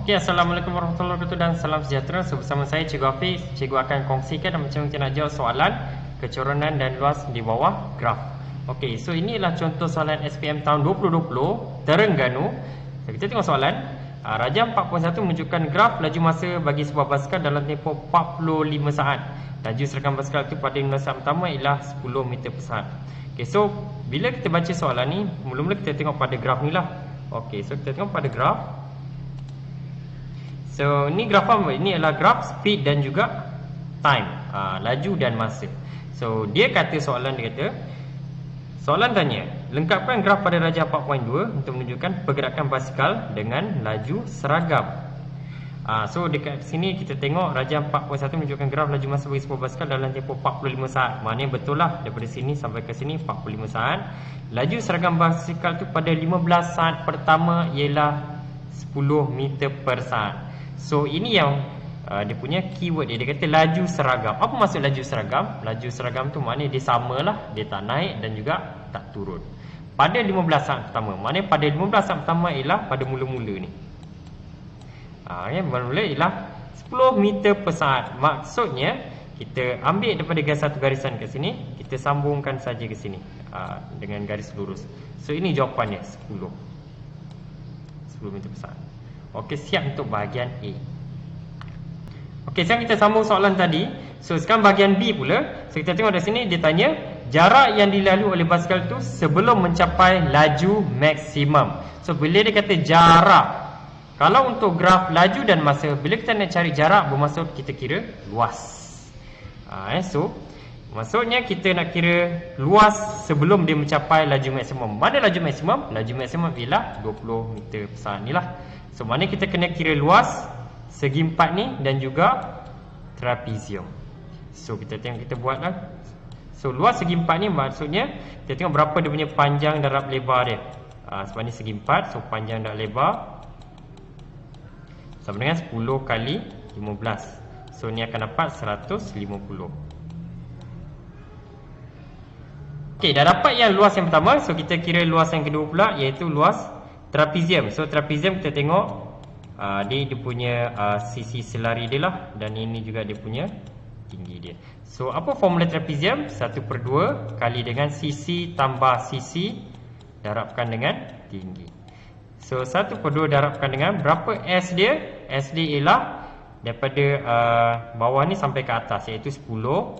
Okey, Assalamualaikum warahmatullahi wabarakatuh dan salam sejahtera. So, bersama saya Cikgu Hafiz. Cikgu akan kongsikan dan macam kita nak jawab soalan kecoronan dan luas di bawah graf. Okey, so inilah contoh soalan SPM tahun 2020 Terengganu. So, kita tengok soalan. Rajam 4.1 menunjukkan graf laju masa bagi sebuah basikal dalam tempoh 45 saat. Laju seragam basikal itu pada 15 saat pertama ialah 10 meter per saat. Okey, so bila kita baca soalan ni, mula-mula kita tengok pada graf ni lah. Okey, so kita tengok pada graf. So ni graf apa? Ini adalah graf speed dan juga time, laju dan masa. So dia kata soalan dia kata, soalan tanya, lengkapkan graf pada rajah 4.2 untuk menunjukkan pergerakan basikal dengan laju seragam. So dekat sini kita tengok rajah 4.1 menunjukkan graf laju masa bagi sebuah basikal dalam tempoh 45 saat. Maknanya betul lah, daripada sini sampai ke sini 45 saat. Laju seragam basikal tu pada 15 saat pertama ialah 10 meter per saat. So ini yang dia punya keyword dia. Dia kata laju seragam. Apa maksud laju seragam? Laju seragam tu maknanya dia samalah, dia tak naik dan juga tak turun. Pada 15 saat pertama. Maknanya pada 15 saat pertama ialah pada mula-mula ni. Mula-mula ialah 10 meter per saat. Maksudnya kita ambil daripada satu garisan kat sini, kita sambungkan saja ke sini dengan garis lurus. So ini jawapannya 10 meter per saat. Okey, siap untuk bahagian A. Okey, sekarang kita sambung soalan tadi. So sekarang bahagian B pula. So kita tengok dari sini dia tanya jarak yang dilalui oleh basikal tu sebelum mencapai laju maksimum. So bila dia kata jarak, kalau untuk graf laju dan masa, bila kita nak cari jarak bermaksud kita kira luas. So maksudnya kita nak kira luas sebelum dia mencapai laju maksimum. Mana laju maksimum? Laju maksimum ialah 20 meter per saat ni lah. So mana kita kena kira luas segi empat ni dan juga trapezium. So kita tengok, kita buat lah. So luas segi empat ni maksudnya kita tengok berapa dia punya panjang darab lebar dia. Sebab ni segi empat, so panjang darab lebar sama dengan 10 kali 15. So ni akan dapat 150. Okey, dah dapat yang luas yang pertama. So kita kira luas yang kedua pula, iaitu luas trapezium. So trapezium kita tengok dia punya sisi selari dia lah, dan ini juga dia punya tinggi dia. So apa formula trapezium? 1/2 kali dengan sisi tambah sisi darabkan dengan tinggi. So 1/2 darabkan dengan berapa S dia? S dia ialah daripada bawah ni sampai ke atas, iaitu 10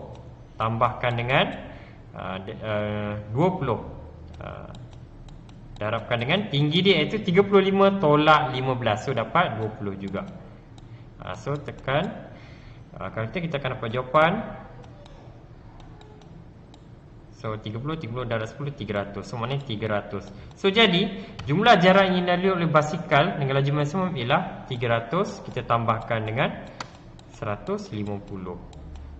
tambahkan dengan 20 darabkan dengan tinggi dia, iaitu 35 tolak 15. So dapat 20 juga. So tekan kalau kita akan dapat jawapan. So 30 darab 10 300. So maknanya 300. So jadi jumlah jarak yang dilalui oleh basikal dengan laju maksimum ialah 300. Kita tambahkan dengan 150.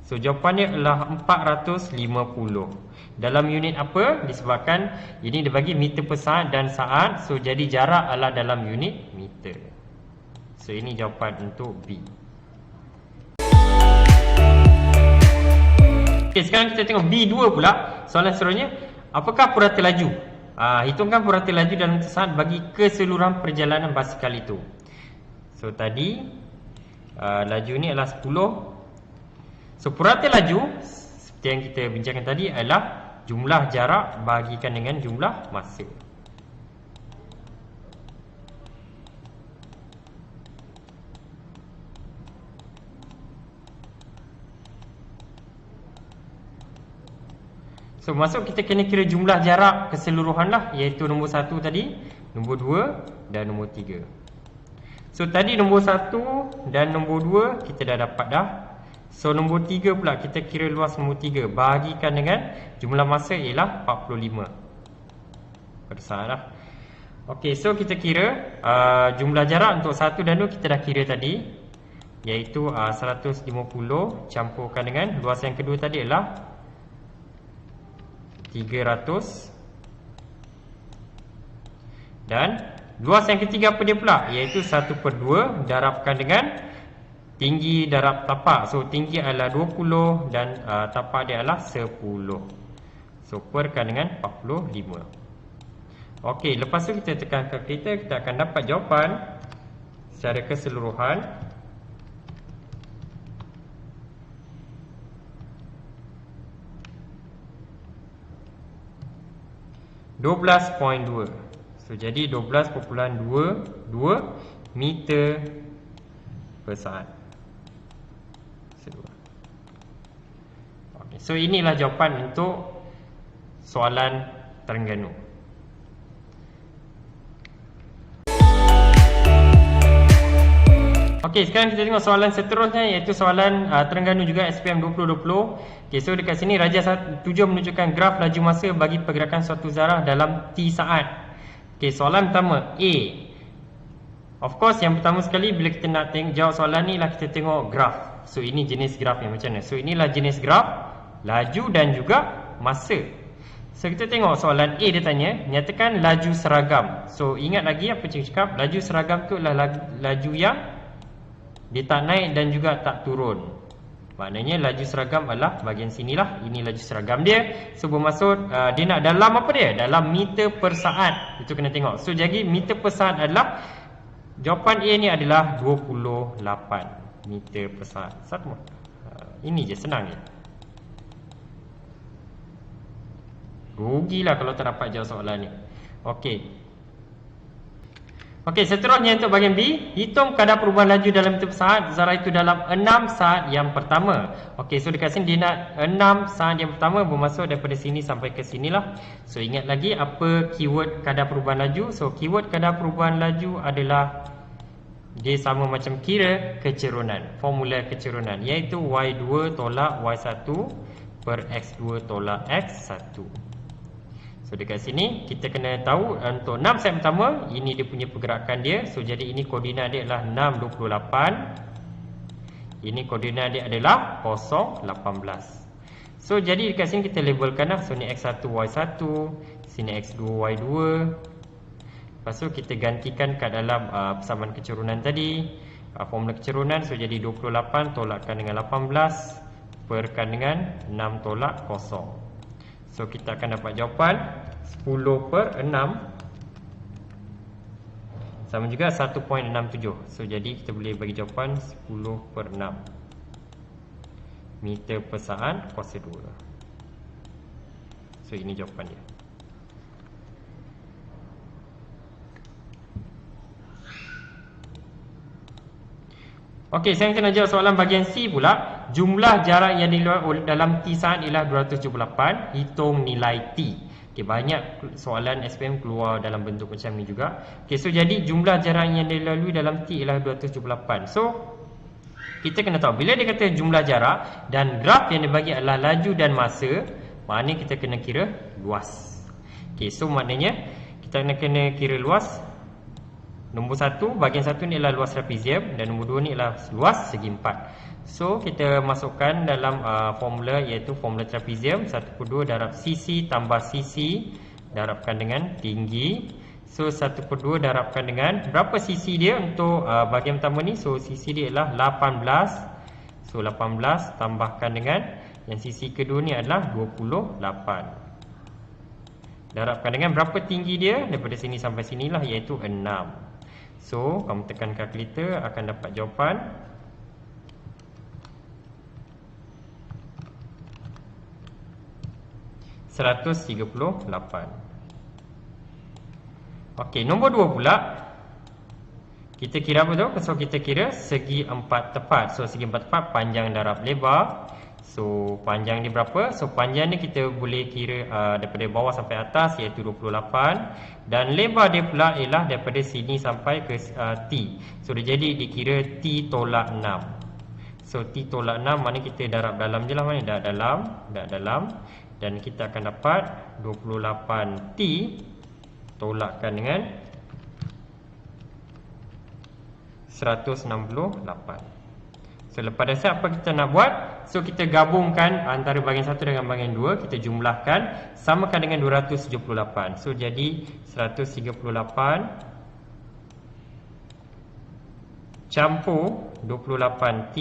So jawapannya adalah 450. Dalam unit apa? Disebabkan ini dibagi meter per saat dan saat. So jadi jarak adalah dalam unit meter. So ini jawapan untuk B. Okay, sekarang kita tengok B2 pula. Soalan seterusnya, apakah purata laju? Hitungkan purata laju dalam meter saat bagi keseluruhan perjalanan basikal itu. So tadi laju ni adalah 10. So purata laju seperti yang kita bincangkan tadi adalah jumlah jarak bahagikan dengan jumlah masa. So masuk kita kena kira jumlah jarak keseluruhan lah, iaitu nombor 1 tadi, nombor 2 dan nombor 3. So tadi nombor 1 dan nombor 2 kita dah dapat dah. So nombor 3 pula kita kira luas nombor 3 bahagikan dengan jumlah masa ialah 45 per saat lah. Okey, so kita kira jumlah jarak untuk 1 dan 2 kita dah kira tadi, iaitu 150 campurkan dengan luas yang kedua tadi ialah 300, dan luas yang ketiga apa dia pula, iaitu 1/2 darabkan dengan tinggi darab tapak. So tinggi adalah 20 dan tapak dia adalah 10. So perkan dengan 45. Okey, lepas tu kita tekan kalkulator, kita akan dapat jawapan secara keseluruhan (12.2). So jadi 12.22 meter per saat. Okay, so inilah jawapan untuk soalan Terengganu. Okey, sekarang kita tengok soalan seterusnya, iaitu soalan Terengganu juga SPM 2020. Okey, so dekat sini Raja 7 menunjukkan graf laju masa bagi pergerakan suatu zarah dalam T saat. Okey, soalan pertama A. Of course, yang pertama sekali bila kita nak jawab soalan ni lah kita tengok graf. So ini jenis graf yang macam mana. So inilah jenis graf laju dan juga masa. So kita tengok soalan A, dia tanya nyatakan laju seragam. So ingat lagi apa cikgu cakap, laju seragam tu adalah laju yang dia tak naik dan juga tak turun. Maknanya laju seragam adalah bahagian sinilah. Ini laju seragam dia. So bermaksud dia nak dalam apa dia? Dalam meter per saat. Itu kena tengok. So jadi meter per saat adalah, jawapan A ni adalah 28 meter per saat. Satu. Ini je, senang je. Rugilah kalau tak dapat jawab soalan ni. Okey. Okey, seterusnya untuk bahagian B, hitung kadar perubahan laju dalam meter per saat zarah itu dalam 6 saat yang pertama. Okey, so dekat sini dia nak 6 saat yang pertama, bermaksud daripada sini sampai ke sinilah. So ingat lagi apa keyword kadar perubahan laju. So keyword kadar perubahan laju adalah dia sama macam kira kecerunan, formula kecerunan, iaitu Y2 tolak Y1 per X2 tolak X1. So dekat sini kita kena tahu untuk 6 saat pertama, ini dia punya pergerakan dia. So jadi ini koordinat dia adalah 6, 28. Ini koordinat dia adalah 0, 18. So jadi dekat sini kita labelkan lah. So ni X1 Y1, sini X2 Y2. Lepas tu kita gantikan kat dalam persamaan kecerunan tadi, formula kecerunan. So jadi 28 tolakkan dengan 18 perkan dengan 6 tolak 0. So kita akan dapat jawapan 10 per 6 sama juga 1.67. So jadi kita boleh bagi jawapan 10 per 6 meter per saat kuasa 2. So ini jawapan dia. Okey, sekarang kita nak jawab soalan bahagian C pula. Jumlah jarak yang dilalui dalam T saat ialah 278. Hitung nilai T. Okey, banyak soalan SPM keluar dalam bentuk macam ni juga. Okey, so jadi jumlah jarak yang dilalui dalam T ialah 278. So kita kena tahu bila dia kata jumlah jarak dan graf yang dibagi adalah laju dan masa, maknanya kita kena kira luas. Okey, so maknanya kita kena kira luas. Nombor 1, bahagian 1 ni adalah luas trapezium dan nombor 2 ni adalah luas segi 4. So kita masukkan dalam formula, iaitu formula trapezium 1/2 darab sisi tambah sisi darabkan dengan tinggi. So 1/2 darabkan dengan berapa sisi dia untuk bahagian pertama ni. So sisi dia adalah 18. So 18 tambahkan dengan yang sisi kedua ni adalah 28. Darabkan dengan berapa tinggi dia daripada sini sampai sinilah, iaitu 6. So kamu tekan kalkulator akan dapat jawapan 138. Okey, nombor 2 pula. Kita kira apa tu? So kita kira segi 4 tepat. So segi 4 tepat panjang darab lebar. So panjang ni berapa? So panjang ni kita boleh kira daripada bawah sampai atas, iaitu 28. Dan lebar dia pula ialah daripada sini sampai ke T. So dia jadi dikira T tolak 6. So T tolak 6 mana kita darab dalam je lah, mana dah dalam. Dan kita akan dapat 28T tolakkan dengan 168. So lepas dah siap, apa kita nak buat? So kita gabungkan antara bahagian 1 dengan bahagian 2. Kita jumlahkan, samakan dengan 278. So jadi 138 campur 28T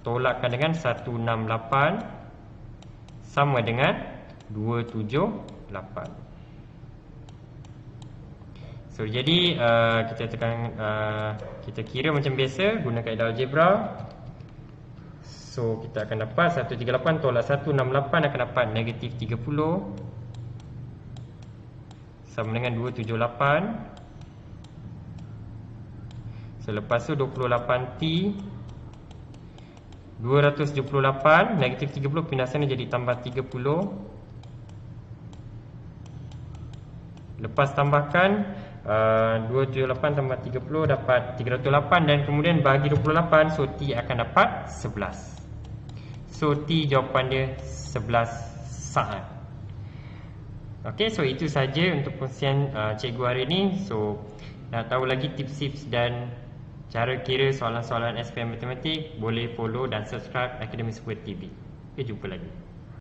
tolakkan dengan 168 sama dengan 278. So So jadi kita tekan kita kira macam biasa guna kaedah algebra. So kita akan dapat 138 tolak 168 akan dapat negatif 30 sama dengan 278. So lepas tu 28T 278 negatif 30 pindah sana jadi tambah 30. Lepas tambahkan 278 tambah 30 dapat 308 dan kemudian bagi 28, so T akan dapat 11. So T jawapan dia 11 saat. Okey, so itu saja untuk perkongsian cikgu hari ini. So nak tahu lagi tips-tips dan cara kira soalan-soalan SPM Matematik, boleh follow dan subscribe Academy Super TV. Kita jumpa lagi.